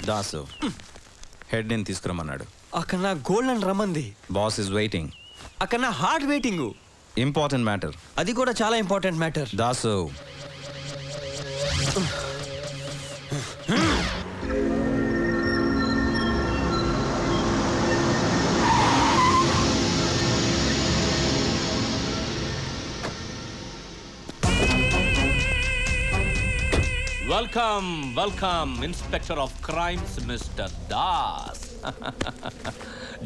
Dasu head నేను తీసుకురమ్మన్నాడు. అక్కడ నా గోల్డ్ అని రమ్మంది. Boss is waiting. అక్కడ నా హార్ట్ వెయిటింగ్. Important matter. అది కూడా చాలా important matter. Dasu welcome welcome inspector of crimes mister Das.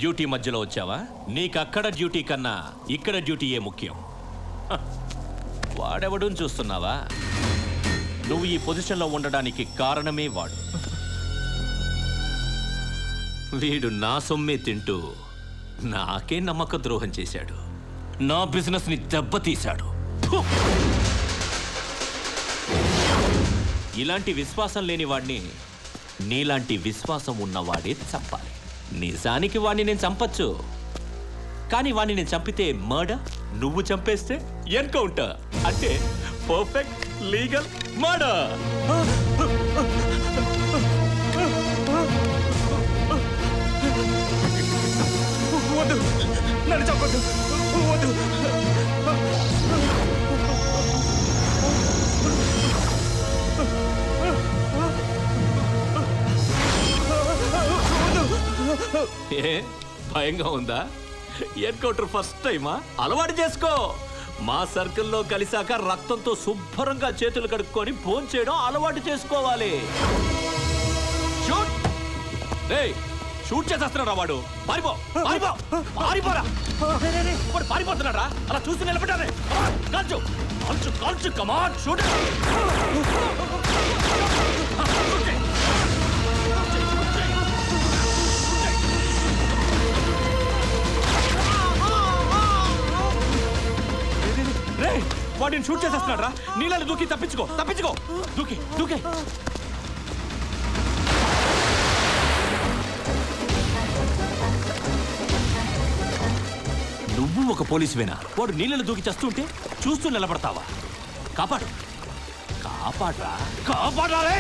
Duty మధ్యలో వచ్చావా? నీకు అక్కడ డ్యూటీ కన్నా ఇక్కడ డ్యూటీయే ముఖ్యం. వాడెవడూ చూస్తున్నావా? నువ్వు ఈ పొజిషన్లో ఉండడానికి కారణమే వాడు. వీడు నా సొమ్మే తింటూ నాకే నమ్మక ద్రోహం చేశాడు. నా బిజినెస్ని దెబ్బతీశాడు. ఇలాంటి విశ్వాసం లేని వాడిని నీలాంటి విశ్వాసం ఉన్నవాడే చంపాలి. నిజానికి వాడిని నేను చంపచ్చు, కానీ వాడిని నేను చంపితే మర్డర్, నువ్వు చంపేస్తే ఎన్కౌంటర్. అంటే పర్ఫెక్ట్ లీగల్ మర్డర్. వద్దు, నన్ను చంపొద్దు, వద్దు. ఏ భయంగా ఉందా? ఎన్కౌంటర్ ఫస్ట్ టైమా? అలవాటు చేసుకో. మా సర్కిల్లో కలిసాక రక్తంతో శుభ్రంగా చేతులు కడుక్కొని ఫోన్ చేయడం అలవాటు చేసుకోవాలి. షూట్! రేయ్, షూట్ చేసేస్తున్నారా వాడు? పారిపో, పారిపో, పారిపోరా! వాడు పారిపోతున్నాడా? అలా చూసి నిలబడ్డానే. కాల్చు, కాల్చు, కాల్చు, కమాన్ షూట్! వాడిని షూట్ చేసేస్తున్నాడు రా. నీళ్ళని దూకి తప్పించుకో, తప్పించుకో, దూకి దూకి. నువ్వు ఒక పోలీసువేనా? వాడు నీళ్ళని దూకి చేస్తుంటే చూస్తూ నిలబడతావా? కాపాడు, కాపాడరా, కాపాడాలి.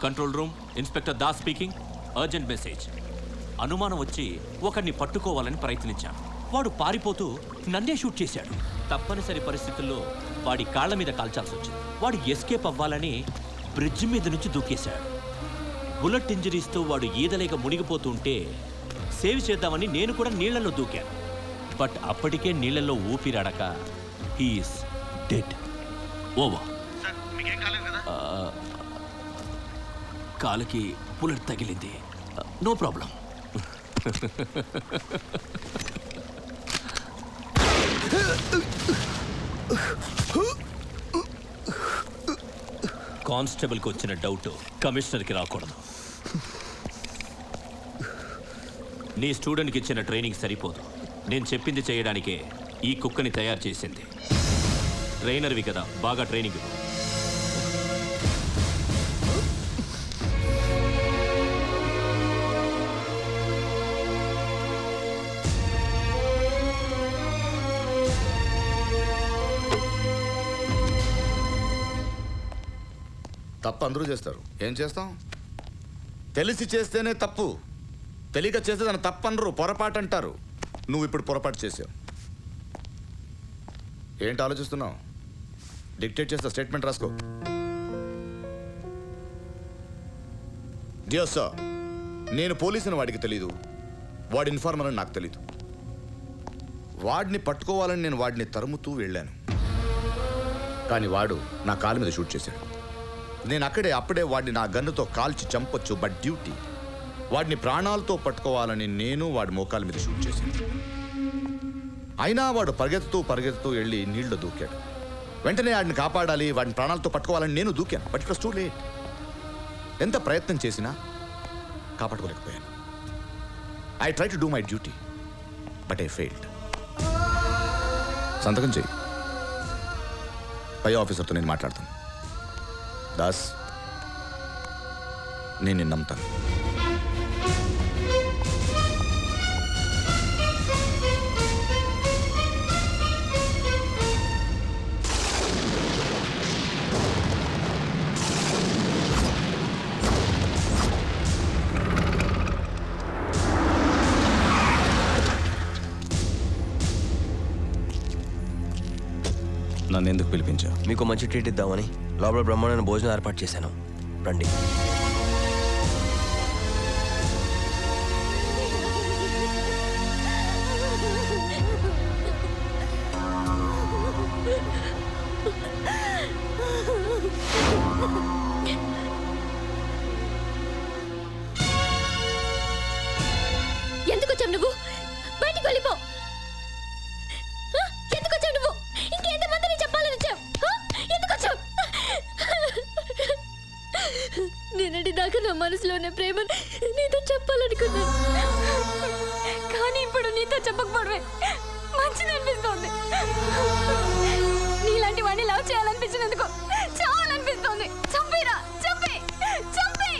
Control room, inspector Das speaking. Urgent message. అనుమానం వచ్చి ఒకరిని పట్టుకోవాలని ప్రయత్నించాను. వాడు పారిపోతూ నన్నే షూట్ చేశాడు. తప్పనిసరి పరిస్థితుల్లో వాడి కాళ్ళ మీద కాల్చాల్సి వచ్చింది. వాడు ఎస్కేప్ అవ్వాలని బ్రిడ్జ్ మీద నుంచి దూకేశాడు. బుల్లెట్ ఇంజరీస్తో వాడు ఈదలేక మునిగిపోతుంటే సేవ్ చేద్దామని నేను కూడా నీళ్లలో దూకాను. బట్ అప్పటికే నీళ్లలో ఊపిరాడక హీఈస్ డెడ్. ఓవర్. కాలుకి బుల్లెట్ తగిలింది. No problem. కానిస్టేబుల్కి వచ్చిన డౌట్ కమిషనర్కి రాకూడదు. నీ స్టూడెంట్కి ఇచ్చిన ట్రైనింగ్ సరిపోదు. నేను చెప్పింది చేయడానికే ఈ కుక్కని తయారు చేసింది. ట్రైనర్వి కదా, బాగా ట్రైనింగ్. తప్పు అందరూ చేస్తారు, ఏం చేస్తాం? తెలిసి చేస్తేనే తప్పు, తెలియక చేస్తే దాన్ని తప్పు అనరు, పొరపాటు అంటారు. నువ్వు ఇప్పుడు పొరపాటు చేసావు. ఏంటి ఆలోచిస్తున్నావు? డిక్టేట్ చేస్తా, స్టేట్మెంట్ రాసుకో. డియర్ సార్, నేను పోలీసుని వాడికి తెలీదు, వాడి ఇన్ఫార్మర్ అని నాకు తెలీదు. వాడిని పట్టుకోవాలని నేను వాడిని తరుముతూ వెళ్ళాను, కానీ వాడు నా కాలు మీద షూట్ చేశాడు. నేను అప్పుడే వాడిని నా గన్నుతో కాల్చి చంపొచ్చు, బట్ డ్యూటీ వాడిని ప్రాణాలతో పట్టుకోవాలని నేను వాడి మోకాల మీద షూట్ చేశాను. అయినా వాడు పరిగెత్తుతూ వెళ్ళి నీళ్లు దూకాడు. వెంటనే వాడిని కాపాడాలి, వాడిని ప్రాణాలతో పట్టుకోవాలని నేను దూకాను. But it was too late. ఎంత ప్రయత్నం చేసినా కాపాడుకోలేకపోయాను. I try to do my duty but I failed. సంతకం చెయ్యి, పై ఆఫీసర్తో నేను మాట్లాడతాను. దాస్, నేను నిన్ను నమ్ముతాను. నన్ను ఎందుకు పిలిపించావు? మీకు మంచి ట్రీట్ ఇద్దామని లోపల బ్రహ్మాండమైన భోజనం ఏర్పాటు చేశాను. రండి. ఎందుకు వచ్చావు నువ్వు? బయటికి వెళ్ళిపో. ఎందుకు వచ్చావు నువ్వు? ఇంకెంతమందిని చెప్పాలని వచ్చావు? ఎందుకు వచ్చావు? నిన్నటి దాకా నా మనసులో ఉన్న ప్రేమను నీతో చెప్పాలనుకున్నాను, కానీ ఇప్పుడు నీతో చెప్పకపోవడమే మంచిది అనిపిస్తోంది. నీలాంటి వాడిని లవ్ చేయాలనిపించినందుకు చావాలనిపిస్తోంది. చంపిరా, చంపి చంపి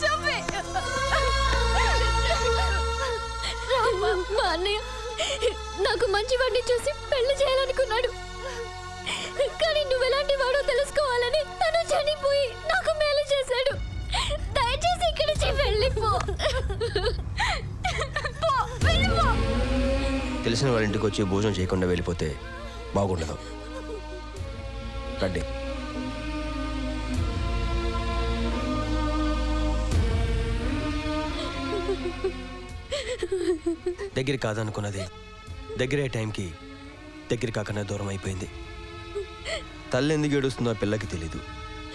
చంపి. మా అన్నయ్య నాకు మంచి వాడిని చూసి పెళ్లి చేయాలనుకున్నాడు, కానీ నువ్వు ఎలాంటి వాడో తెలుసుకోవాలని తను చనిపోయి నాకు మేలు చేశాడు. దయచేసి ఇక్కడి నుంచి వెళ్ళిపో. పో, వెళ్ళిపో. తెలిసిన వాళ్ళ ఇంటికి వచ్చి భోజనం చేయకుండా వెళ్ళిపోతే బాగుండదు. రండి. దగ్గర కాదనుకున్నది దగ్గరే టైంకి దగ్గర కాకనే దూరం అయిపోయింది. తల్లి ఎందుకు ఏడుస్తుందో ఆ పిల్లకి తెలీదు.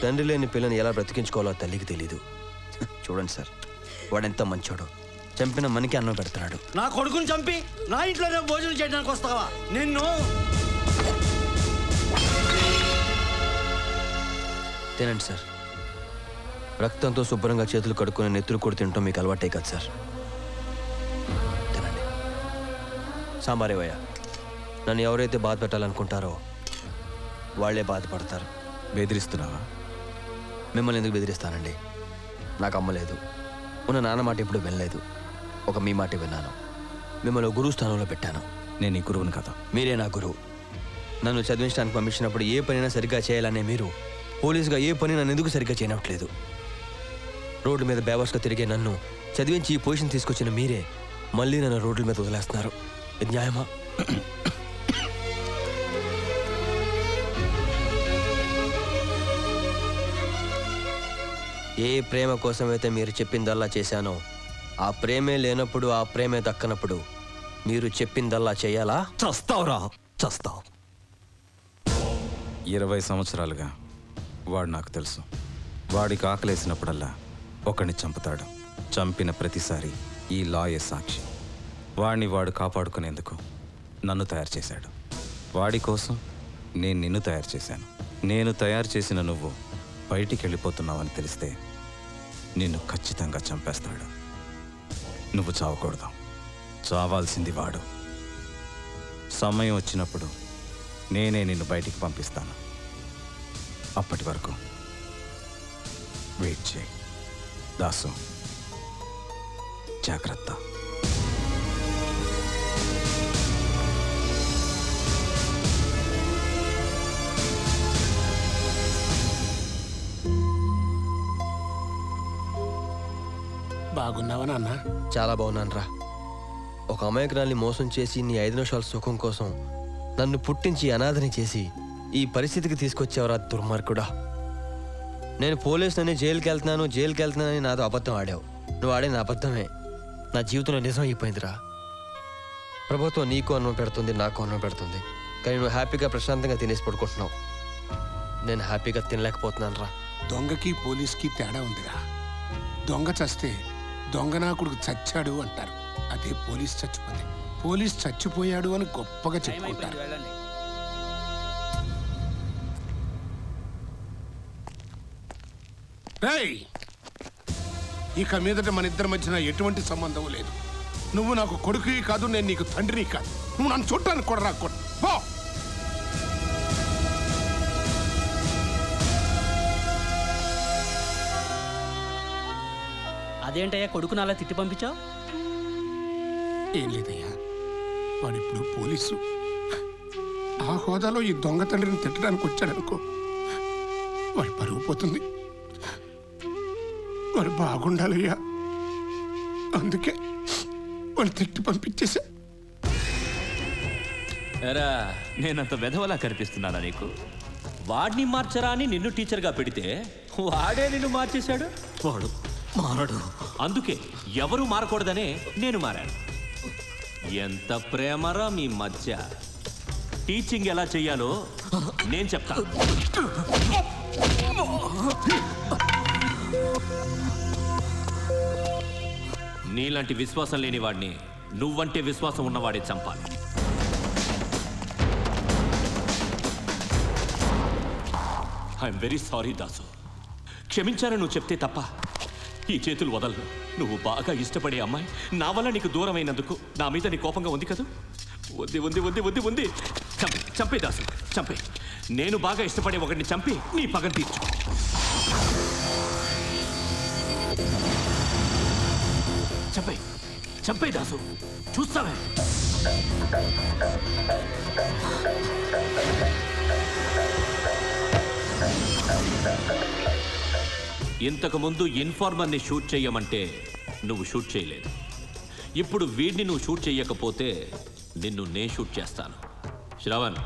తండ్రి లేని పిల్లని ఎలా బ్రతికించుకోవాలో ఆ తల్లికి తెలీదు. చూడండి సార్, వాడెంత మంచోడో. చంపిన మనకి అన్నం పెడుతున్నాడు. నా కొడుకుని చంపి నా ఇంట్లోనే భోజనం చేయడానికి వస్తావా? నిన్ను తినండి సార్. రక్తంతో శుభ్రంగా చేతులు కడుక్కుని నెత్తులు కొడి తింటాం మీకు అలవాటే కదా సార్. తినండి. సాంబారేవయ్య, నన్ను ఎవరైతే బాధ పెట్టాలనుకుంటారో వాళ్లే బాధపడతారు. బెదిరిస్తున్నావా? మిమ్మల్ని ఎందుకు బెదిరిస్తానండి? నాకు అమ్మ లేదు, ఉన్న నాన్న మాట ఇప్పుడు వినలేదు, ఒక మీ మాట విన్నాను. మిమ్మల్ని గురువు స్థానంలో పెట్టాను. నేను నీ గురువుని కదా. మీరే నా గురువు. నన్ను చదివించడానికి పంపించినప్పుడు ఏ పనైనా సరిగ్గా చేయాలనే మీరు పోలీసుగా ఏ పని నన్ను ఎందుకు సరిగ్గా చేయనట్లేదు? రోడ్డు మీద బేవర్స్గా తిరిగే నన్ను చదివించి ఈ పొజిషన్ తీసుకొచ్చిన మీరే మళ్ళీ నన్ను రోడ్ల మీద వదిలేస్తున్నారు. ఇది న్యాయమా? ఏ ప్రేమ కోసమైతే మీరు చెప్పిందల్లా చేశానో ఆ ప్రేమే లేనప్పుడు, ఆ ప్రేమే దక్కనప్పుడు మీరు చెప్పిందల్లా చేయాలా? చస్తావురా, చస్తావు. 20 సంవత్సరాలుగా వాడు నాకు తెలుసు. వాడికి ఆకలేసినప్పుడల్లా ఒకడిని చంపుతాడు. చంపిన ప్రతిసారి ఈ లాయే సాక్షి. వాడిని వాడు కాపాడుకునేందుకు నన్ను తయారు చేశాడు. వాడి కోసం నేను నిన్ను తయారు చేశాను. నేను తయారు చేసిన నువ్వు బయటికి వెళ్ళిపోతున్నావని తెలిస్తే నిన్ను ఖచ్చితంగా చంపేస్తాడు. నువ్వు చావకూడదు. చావాల్సింది వాడు. సమయం వచ్చినప్పుడు నేనే నిన్ను బయటికి పంపిస్తాను. అప్పటి వరకు వెయిట్ చేయి. దాసు, జాగ్రత్త. బాగున్నావా నాన్న? చాలా బాగున్నాను రా. ఒక అమాయకురాల్ని మోసం చేసి నీ 5 నిమిషాల సుఖం కోసం నన్ను పుట్టించి అనాథని చేసి ఈ పరిస్థితికి తీసుకొచ్చేవరా దుర్మార్గుడా. నేను పోలీసులని జైలుకి వెళ్తున్నానని నాతో అబద్ధం ఆడావు. నువ్వు ఆడిన అబద్ధమే నా జీవితంలో నిజం అయిపోయిందిరా. ప్రభుత్వం నీకు అన్నం పెడుతుంది, నాకు అన్నం పెడుతుంది, కానీ నువ్వు హ్యాపీగా ప్రశాంతంగా తినేసి పడుకుంటున్నావు. నేను హ్యాపీగా తినలేకపోతున్నాను రా. దొంగకి పోలీస్కి తేడా ఉందిరా. దొంగ చస్తే దొంగనాకుడికి చచ్చాడు అంటారు. అదే పోలీస్ చచ్చిపోతే పోలీస్ చచ్చిపోయాడు అని గొప్పగా చెప్పుకుంటారు. రేయ్, ఇక మీదట మన ఇద్దరి మధ్యన ఎటువంటి సంబంధం లేదు. నువ్వు నాకు కొడుకువి కాదు, నేను నీకు తండ్రిని కాదు. నువ్వు నన్ను చూడటానికి కూడా రాకూడదు. పో. అదేంటయ్యా కొడుకుని అలా తిట్టి పంపించావు? ఏం లేదయ్యా, వాడిప్పుడు పోలీసు. ఆ హోదాలో ఈ దొంగ తండ్రిని తిట్టడానికి వచ్చాడనుకో, వాడి పరుగు పోతుంది. వాడు బాగుండాలయ్యా, అందుకే వాడు తిట్టి పంపించేశా. ఎరా, నేనంత వెధవలా కనిపిస్తున్నానా నీకు? వాడిని మార్చరా అని నిన్ను టీచర్గా పెడితే వాడే నిన్ను మార్చేశాడు. వాడు మారడు. అందుకే ఎవరు మారకూడదనే నేను మారాను. ఎంత ప్రేమరా మీ మధ్య. టీచింగ్ ఎలా చెయ్యాలో నేను చెప్తాను. నీలాంటి విశ్వాసం లేని వాడిని నువ్వంటే విశ్వాసం ఉన్నవాడే చంపాలి. I'm very sorry Dasu. క్షమించాలని నువ్వు చెప్తే తప్ప ఈ చేతులు వదలను. నువ్వు బాగా ఇష్టపడే అమ్మాయి నా వల్ల నీకు దూరమైనందుకు నా మీద నీ కోపంగా ఉంది కదా? ఉంది ఉంది ఉంది ఉంది ఉంది. చంపే దాసు, చంపే. నేను బాగా ఇష్టపడే ఒకడిని చంపి నీ పగని తీర్చు. చంపే, చంపే దాసు, చూస్తావే. ఇంతకు ముందు ఇన్ఫార్మర్ని షూట్ చెయ్యమంటే నువ్వు షూట్ చేయలేదు. ఇప్పుడు వీడిని నువ్వు షూట్ చెయ్యకపోతే నిన్ను నేను షూట్ చేస్తాను. శ్రవణ్,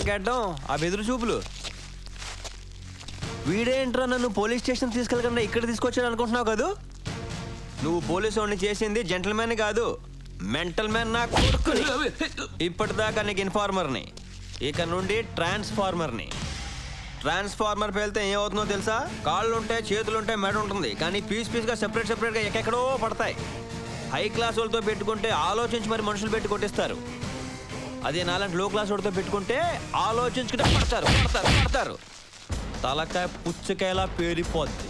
గెడ్డం ఆ బెదురు చూపులు. వీడేంట్రా నన్ను పోలీస్ స్టేషన్ తీసుకెళ్ళకుండా ఇక్కడ తీసుకొచ్చాడు అనుకుంటున్నావు కదూ? నువ్వు పోలీసు వాడిని చేసింది జెంటల్మెన్ కాదు, మెంటల్ మ్యాన్. నా కొడుకుని ఇప్పటిదాకా నీకు ఇన్ఫార్మర్ని, ఇక నుండి ట్రాన్స్ఫార్మర్ని. ట్రాన్స్ఫార్మర్ పేలితే ఏమవుతుందో తెలుసా? కాళ్ళు ఉంటాయి, చేతులు ఉంటాయి, మెడ ఉంటుంది, కానీ పీస్గా సెపరేట్గా ఎక్కడో పడతాయి. హై క్లాస్ వాళ్ళతో పెట్టుకుంటే ఆలోచించి మరి మనుషులు పెట్టి కొట్టిస్తారు. అదే నాలాంటి లో క్లాస్ వాడితో పెట్టుకుంటే ఆలోచించుకుంటే పడతారు. తలకాయ పుచ్చకాయలా పేరిపోద్ది.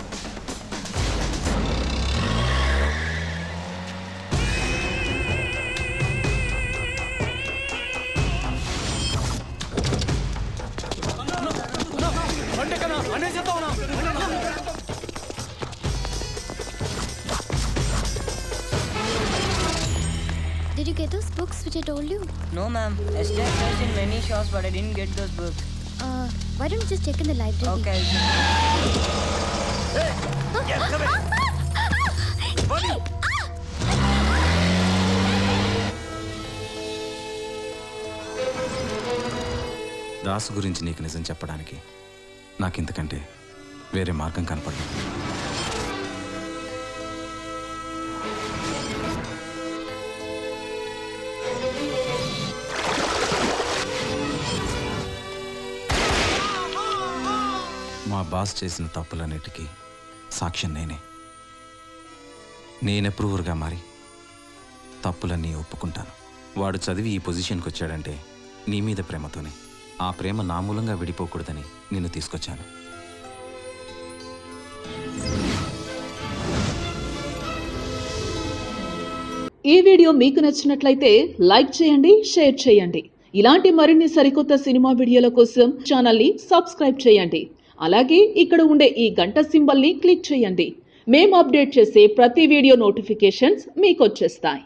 Did you get those books which I told you? No, ma'am. Yesterday I searched in many shops, but I didn't get those books. Why don't you just check in the library? Okay. Dasu గురించి నీకు నిజం చెప్పడానికి నాకింతకంటే వేరే మార్గం కనపడలేదు. మా boss చేసిన తప్పులన్నిటికీ సాక్ష్యం నేనే ప్రూవర్గా మారి తప్పులన్నీ ఒప్పుకుంటాను. వాడు చదివి ఈ పొజిషన్కి వచ్చాడంటే నీ మీద ప్రేమతోనే. ఆ ప్రేమ నా మూలంగా విడిపోకూడదని నిన్ను తీసుకొచ్చాను. ఈ వీడియో మీకు నచ్చినట్లయితే లైక్ చేయండి, షేర్ చేయండి. ఇలాంటి మరిన్ని సరికొత్త సినిమా వీడియోల కోసం ఛానల్ని సబ్స్క్రైబ్ చేయండి. అలాగే ఇక్కడ ఉండే ఈ గంట సింబల్ని క్లిక్ చేయండి. మేము అప్డేట్ చేసే ప్రతి వీడియో నోటిఫికేషన్స్ మీకు వచ్చేస్తాయి.